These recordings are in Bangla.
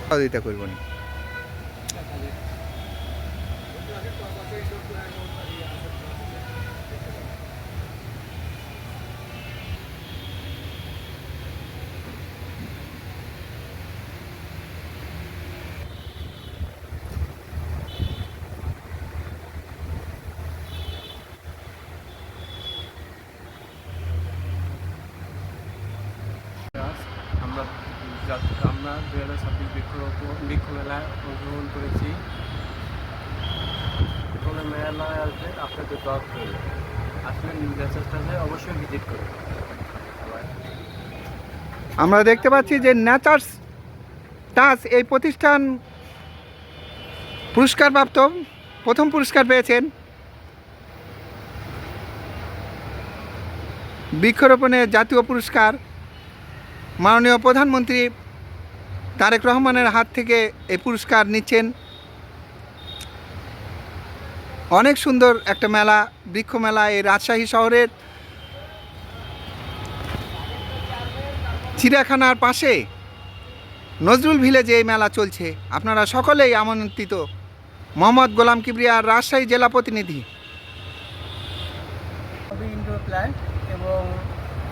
সহযোগিতা করব না। আমরা 2026 বৃক্ষ মেলায় অংশগ্রহণ করেছি। কোনো মেলায় আসবেন, আপনাদের দোয়া করবে, আসলে নেচারটাকে অবশ্যই ভিজিট করবেন। আমরা দেখতে পাচ্ছি যে নেচার্স টাচ এই প্রতিষ্ঠান পুরস্কারপ্রাপ্ত, প্রথম পুরস্কার পেয়েছেন বৃক্ষরোপণের জাতীয় পুরস্কার মাননীয় প্রধানমন্ত্রী তারেক রহমানের হাত থেকে এই পুরস্কার নিচ্ছেন। অনেক সুন্দর একটা মেলা, বৃক্ষ মেলা। এই রাজশাহী শহরের চিড়িয়াখানার পাশে নজরুল ভিলেজে এই মেলা চলছে। আপনারা সকলেই আমন্ত্রিত। মোহাম্মদ গোলাম কিবরিয়া, রাজশাহী জেলা প্রতিনিধি। ইনডোর প্ল্যান্ট এবং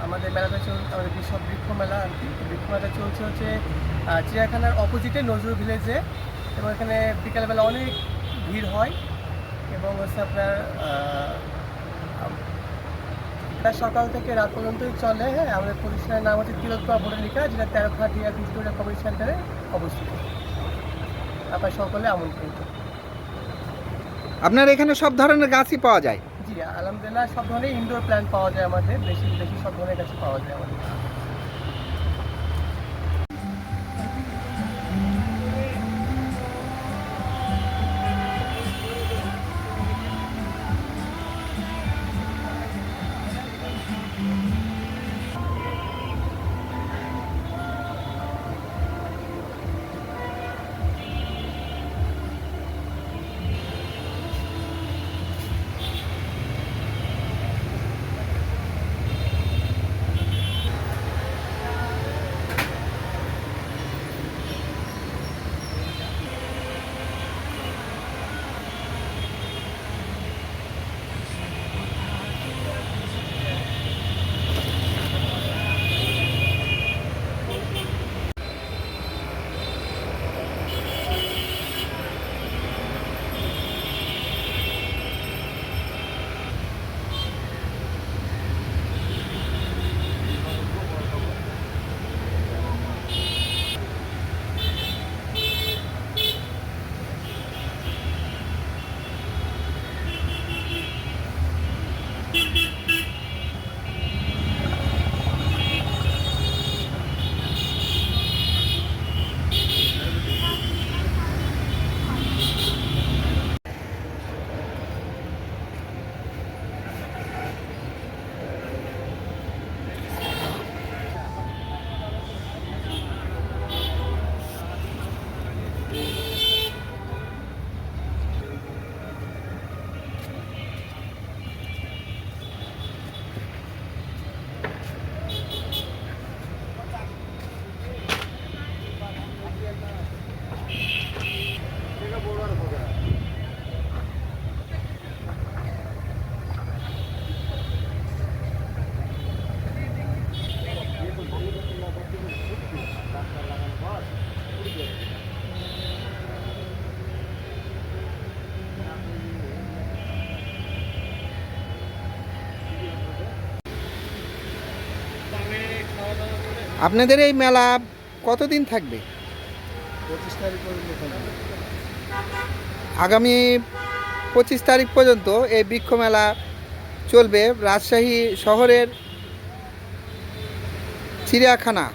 আমাদের মেলাটা আমাদের বিশপ বৃক্ষ মেলা আর কি। বৃক্ষ মেলাটা চলছে হচ্ছে চিড়িয়াখানার অপোজিটে নজরুল ভিলেজে, এবং এখানে বিকালবেলা অনেক ভিড় হয় এবং হচ্ছে আপনার সকাল থেকে রাত পর্যন্তই চলে। হ্যাঁ, আমাদের প্রতিষ্ঠানের নাম হচ্ছে তিলোত্তমা বোটানিকা, যেটা তেরোখাটিয়া ভিক্টোরিয়া কমিউনিটি সেন্টারে অবস্থিত। আপনার সকলে আমন্ত্রিত। আপনার এখানে সব ধরনের গাছই পাওয়া যায়? জি আলহামদুলিল্লাহ, সব ধরনের ইনডোর প্ল্যান্ট পাওয়া যায় আমাদের, বেশি সব ধরনের গাছ পাওয়া যায় আমাদের। আপনাদের এই মেলা কতদিন থাকবে? 25 তারিখ পর্যন্ত থাকবে। আগামী 25 তারিখ পর্যন্ত এই বৃক্ষ মেলা চলবে। রাজশাহী শহরের চিড়িয়াখানা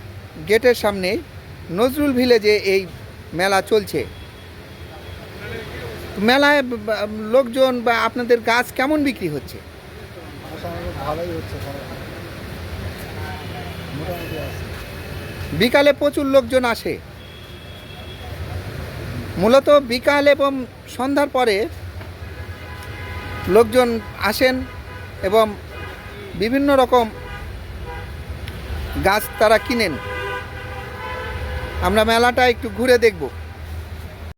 গেটের সামনে নজরুল ভিলেজে এই মেলা চলছে। মেলায় লোকজন বা আপনাদের গাছ কেমন বিক্রি হচ্ছে? ভালোই হচ্ছে, মোটামুটি আছে। বিকালে প্রচুর লোকজন আসে। মূলত বিকাল এবং সন্ধ্যার পরে লোকজন আসেন এবং বিভিন্ন রকম গাছ তারা কিনেন। আমরা মেলাটা একটু ঘুরে দেখব।